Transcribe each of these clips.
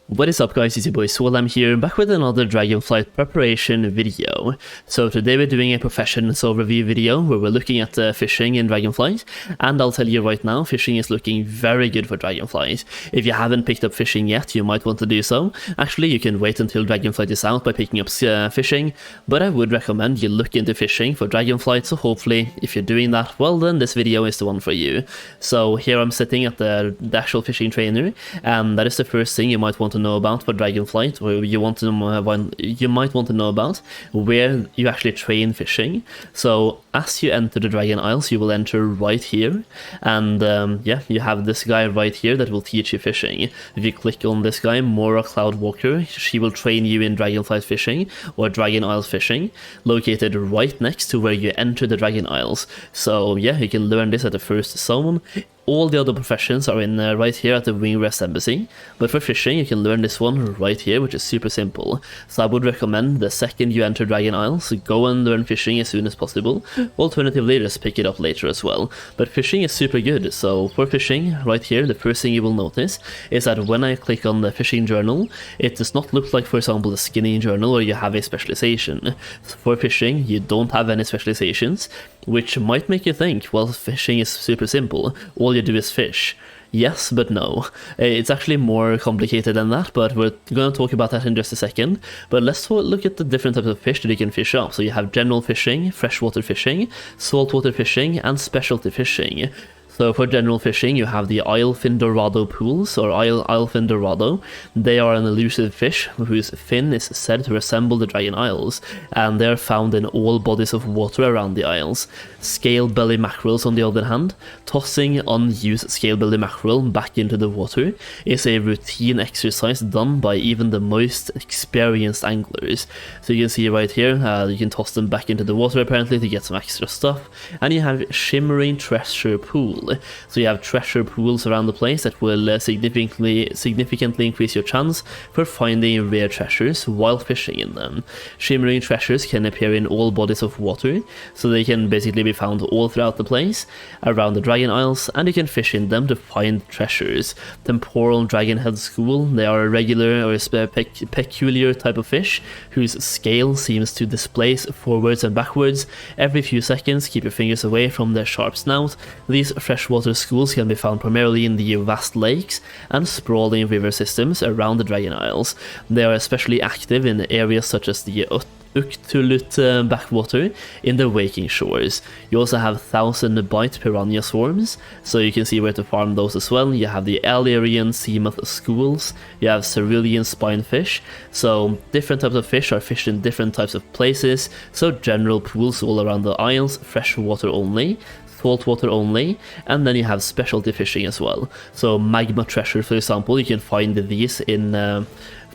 What is up guys, it's your boy Swell. I'm here back with another Dragonflight preparation video. So today we're doing a professions overview video where we're looking at fishing in Dragonflight, and I'll tell you right now, fishing is looking very good for Dragonflight. If you haven't picked up fishing yet, you might want to do so. Actually, you can wait until Dragonflight is out by picking up fishing, but I would recommend you look into fishing for Dragonflight, so hopefully if you're doing that, well then this video is the one for you. So here I'm sitting at the actual fishing trainer, and that is the first thing you might want to know about for Dragonflight, or you might want to know about where you actually train fishing. So as you enter the Dragon Isles, you will enter right here, and yeah, you have this guy right here that will teach you fishing. If you click on this guy, Mora Cloudwalker, she will train you in Dragonflight fishing or Dragon Isles fishing, located right next to where you enter the Dragon Isles. So yeah, you can learn this at the first zone. All the other professions are in right here at the Wingrest Embassy, but for fishing you can learn this one right here, which is super simple. So I would recommend the second you enter Dragon Isles, go and learn fishing as soon as possible. Alternatively, just pick it up later as well. But fishing is super good, so for fishing, right here, the first thing you will notice is that when I click on the fishing journal, it does not look like, for example, the skinning journal where you have a specialization. For fishing, you don't have any specializations, which might make you think, well, fishing is super simple, all you do is fish. Yes, but no. It's actually more complicated than that, but we're going to talk about that in just a second. But let's look at the different types of fish that you can fish up. So you have general fishing, freshwater fishing, saltwater fishing, and specialty fishing. So for general fishing, you have the Isle-fin Dorado pools, or Isle-fin Dorado. They are an elusive fish whose fin is said to resemble the Dragon Isles, and they are found in all bodies of water around the isles. Scale-belly mackerels, on the other hand, tossing unused scale-belly mackerel back into the water is a routine exercise done by even the most experienced anglers. So you can see right here, you can toss them back into the water apparently to get some extra stuff. And you have shimmering treasure pool. So you have treasure pools around the place that will significantly increase your chance for finding rare treasures while fishing in them. Shimmering treasures can appear in all bodies of water, so they can basically be found all throughout the place, around the Dragon Isles, and you can fish in them to find treasures. Temporal dragonhead school, they are a regular or a peculiar type of fish whose scale seems to displace forwards and backwards every few seconds. Keep your fingers away from their sharp snout. These freshwater schools can be found primarily in the vast lakes and sprawling river systems around the Dragon Isles. They are especially active in areas such as the Uktulut backwater in the waking shores. You also have 1,000-bite piranha swarms, so you can see where to farm those as well. You have the Alerian seamoth schools, you have cerulean spinefish, so different types of fish are fished in different types of places. So general pools all around the isles, freshwater only, saltwater only, and then you have specialty fishing as well. So magma treasure, for example, you can find these in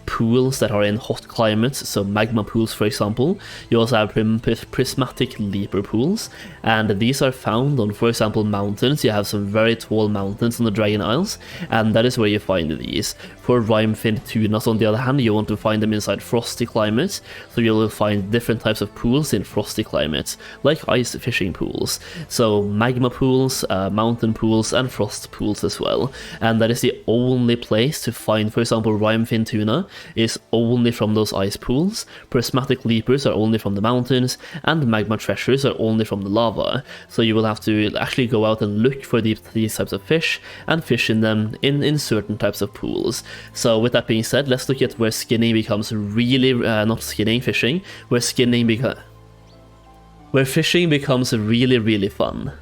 pools that are in hot climates, so magma pools for example. You also have prismatic leaper pools, and these are found on, for example, mountains. You have some very tall mountains on the Dragon Isles, and that is where you find these. For rime-fin tunas, on the other hand, you want to find them inside frosty climates, so you will find different types of pools in frosty climates, like ice fishing pools. So magma pools, mountain pools, and frost pools as well. And that is the only place to find, for example, rime-fin tuna is only from those ice pools. Prismatic leapers are only from the mountains, and magma treasures are only from the lava. So you will have to actually go out and look for these types of fish and fish in them in certain types of pools. So with that being said, let's look at where skinning becomes really fishing, where fishing becomes really fun.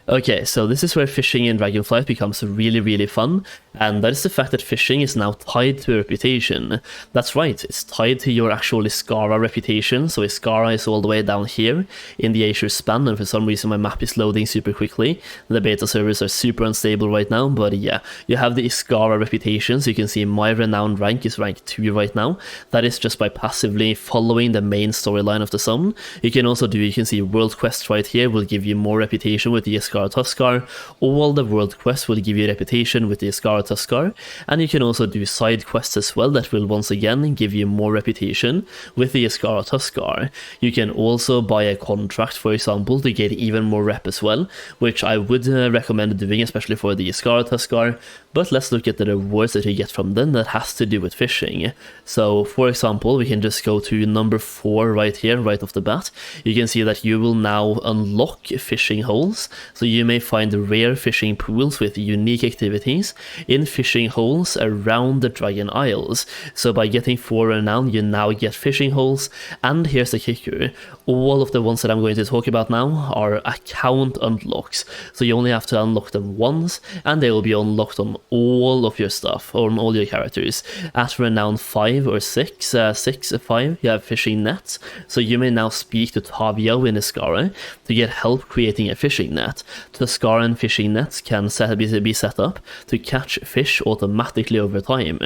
Okay, so this is where fishing in Dragonflight becomes really fun, and that is the fact that fishing is now tied to a reputation. That's right, it's tied to your actual Iskara reputation. So Iskara is all the way down here in the Azure span, and for some reason my map is loading super quickly. The beta servers are super unstable right now, but yeah, you have the Iskara reputation. So you can see my renowned rank is rank 2 right now. That is just by passively following the main storyline of the zone. You can see World Quest right here will give you more reputation with the Iskara Iskara Tuskar. All the world quests will give you reputation with the Iskara Tuskar, and you can also do side quests as well that will once again give you more reputation with the Iskara Tuskar. You can also buy a contract, for example, to get even more rep as well, which I would recommend doing, especially for the Iskara Tuskar. But let's look at the rewards that you get from them that has to do with fishing. So for example, we can just go to number 4 right here, right off the bat. You can see that you will now unlock fishing holes. So you may find rare fishing pools with unique activities in fishing holes around the Dragon Isles. So by getting 4 renown, you now get fishing holes. And here's the kicker. All of the ones that I'm going to talk about now are account unlocks. So you only have to unlock them once, and they will be unlocked on all of your stuff, or on all your characters. At renown 5 or 6, 5, you have fishing nets. So you may now speak to Tavio in Iskara to get help creating a fishing net. Tuskaran fishing nets can be set up to catch fish automatically over time.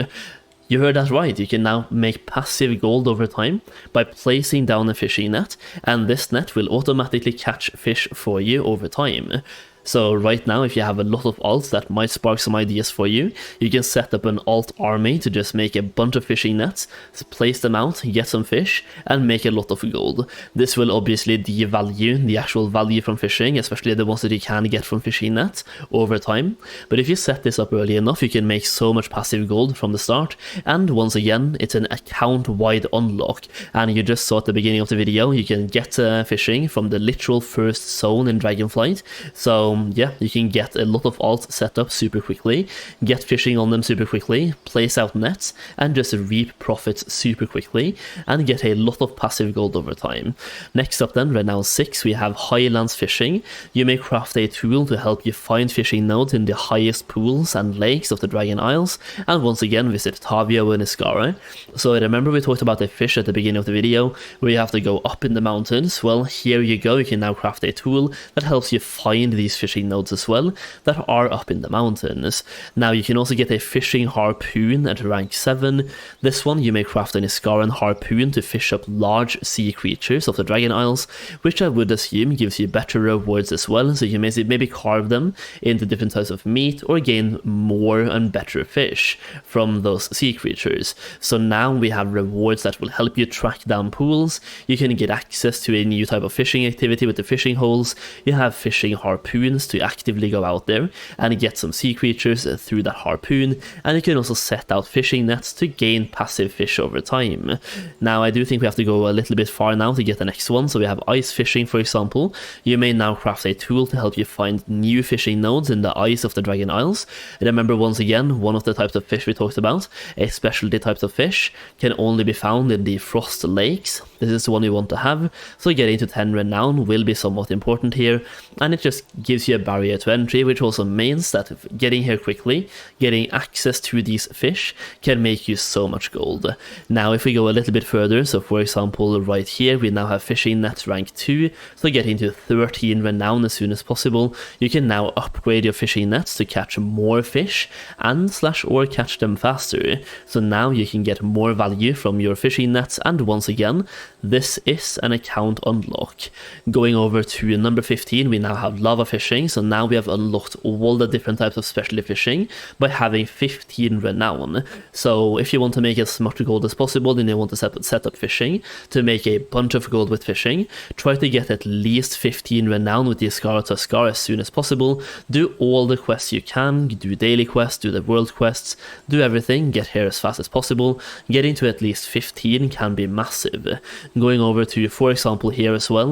You heard that right, you can now make passive gold over time by placing down a fishing net, and this net will automatically catch fish for you over time. So right now, if you have a lot of alts that might spark some ideas for you, you can set up an alt army to just make a bunch of fishing nets, place them out, get some fish, and make a lot of gold. This will obviously devalue the actual value from fishing, especially the ones that you can get from fishing nets over time. But if you set this up early enough, you can make so much passive gold from the start. And once again, it's an account-wide unlock. And you just saw at the beginning of the video, you can get fishing from the literal first zone in Dragonflight. So yeah, you can get a lot of alts set up super quickly, get fishing on them super quickly, place out nets, and just reap profits super quickly, and get a lot of passive gold over time. Next up then, renown 6, we have Highlands Fishing. You may craft a tool to help you find fishing nodes in the highest pools and lakes of the Dragon Isles, and once again visit Tavio and Iskara. So remember we talked about the fish at the beginning of the video, where you have to go up in the mountains. Well, here you go, you can now craft a tool that helps you find these fishing nodes as well that are up in the mountains. Now you can also get a fishing harpoon at rank 7. This one you may craft an Iskaran harpoon to fish up large sea creatures of the Dragon Isles, which I would assume gives you better rewards as well, so you may maybe carve them into different types of meat or gain more and better fish from those sea creatures. So now we have rewards that will help you track down pools. You can get access to a new type of fishing activity with the fishing holes. You have fishing harpoons to actively go out there and get some sea creatures through that harpoon, and you can also set out fishing nets to gain passive fish over time. Now I do think we have to go a little bit far now to get the next one. So we have ice fishing, for example. You may now craft a tool to help you find new fishing nodes in the ice of the Dragon Isles. Remember once again, one of the types of fish we talked about, a specialty types of fish, can only be found in the frost lakes. This is the one you want to have, so getting to 10 renown will be somewhat important here, and it just gives you a barrier to entry, which also means that getting here quickly, getting access to these fish, can make you so much gold. Now if we go a little bit further, so for example right here we now have fishing net rank 2, so getting to 13 renown as soon as possible, you can now upgrade your fishing nets to catch more fish and or catch them faster. So now you can get more value from your fishing nets, and once again, this is an account unlock. Going over to number 15, we now have lava fishing. So now we have unlocked all the different types of specialty fishing by having 15 renown. So if you want to make as much gold as possible, then you want to set up fishing to make a bunch of gold with fishing. Try to get at least 15 renown with the Iskara Tuskar as soon as possible. Do all the quests you can, do daily quests, do the world quests, do everything, get here as fast as possible. Getting to at least 15 can be massive. Going over to, for example, here as well,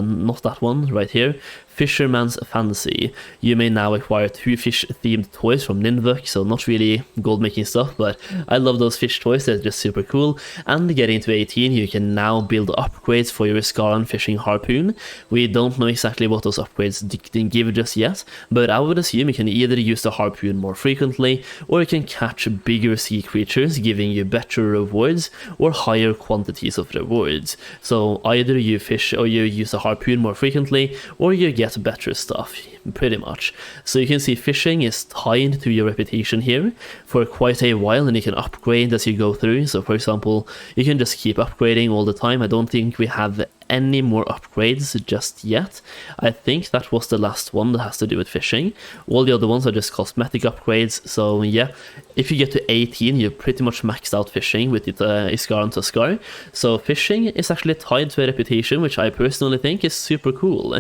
not that one, right here, Fisherman's Fancy. You may now acquire 2 fish-themed toys from Ninvuk, so not really gold-making stuff, but I love those fish toys, they're just super cool. And getting to 18, you can now build upgrades for your Iskaran fishing harpoon. We don't know exactly what those upgrades didn't give just yet, but I would assume you can either use the harpoon more frequently, or you can catch bigger sea creatures, giving you better rewards, or higher quantities of rewards. So either you fish or you use the harpoon more frequently, or you get better stuff, pretty much. So you can see fishing is tied to your reputation here for quite a while, and you can upgrade as you go through. So for example, you can just keep upgrading all the time. I don't think we have any more upgrades just yet. I think that was the last one that has to do with fishing. All the other ones are just cosmetic upgrades, so yeah, if you get to 18, you've pretty much maxed out fishing with Iskar and Tuskar. So fishing is actually tied to a reputation, which I personally think is super cool.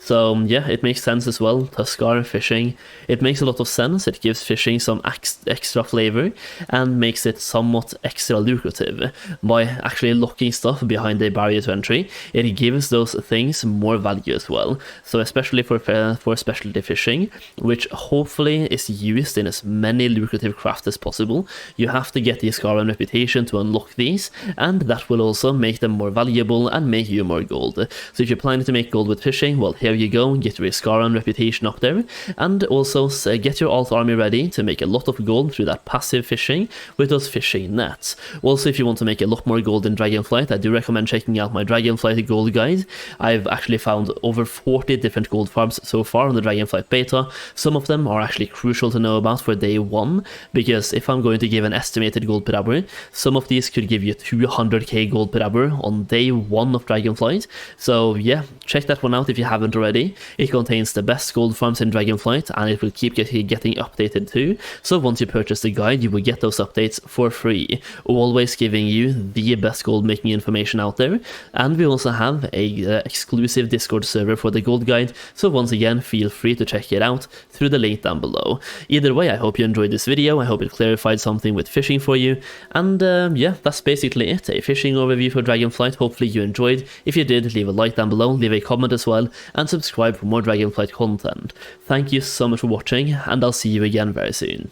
So yeah, it makes sense as well. Tuskar, fishing, it makes a lot of sense. It gives fishing some extra flavor and makes it somewhat extra lucrative. By actually locking stuff behind a barrier to entry, it gives those things more value as well. So especially for specialty fishing, which hopefully is used in as many lucrative crafts as possible, you have to get the Iskar and reputation to unlock these, and that will also make them more valuable and make you more gold. So if you're planning to make gold with fishing, well, here you go, get your Iskar and reputation up there, and also get your alt army ready to make a lot of gold through that passive fishing with those fishing nets. Also, if you want to make a lot more gold in Dragonflight, I do recommend checking out my Dragonflight Gold Guide. I've actually found over 40 different gold farms so far on the Dragonflight Beta. Some of them are actually crucial to know about for day 1, because if I'm going to give an estimated gold per hour, some of these could give you 200k gold per hour on day 1 of Dragonflight. So yeah, check that one out if you haven't already. It contains the best gold farms in Dragonflight, and it will keep getting updated too. So once you purchase the guide, you will get those updates for free, always giving you the best gold making information out there. And we also have a exclusive Discord server for the gold guide, so once again, feel free to check it out through the link down below. Either way, I hope you enjoyed this video. I hope it clarified something with fishing for you, and yeah, that's basically it. A fishing overview for Dragonflight. Hopefully you enjoyed. If you did, leave a like down below, leave a comment as well, and subscribe for more Dragonflight content. Thank you so much for watching, and I'll see you again very soon.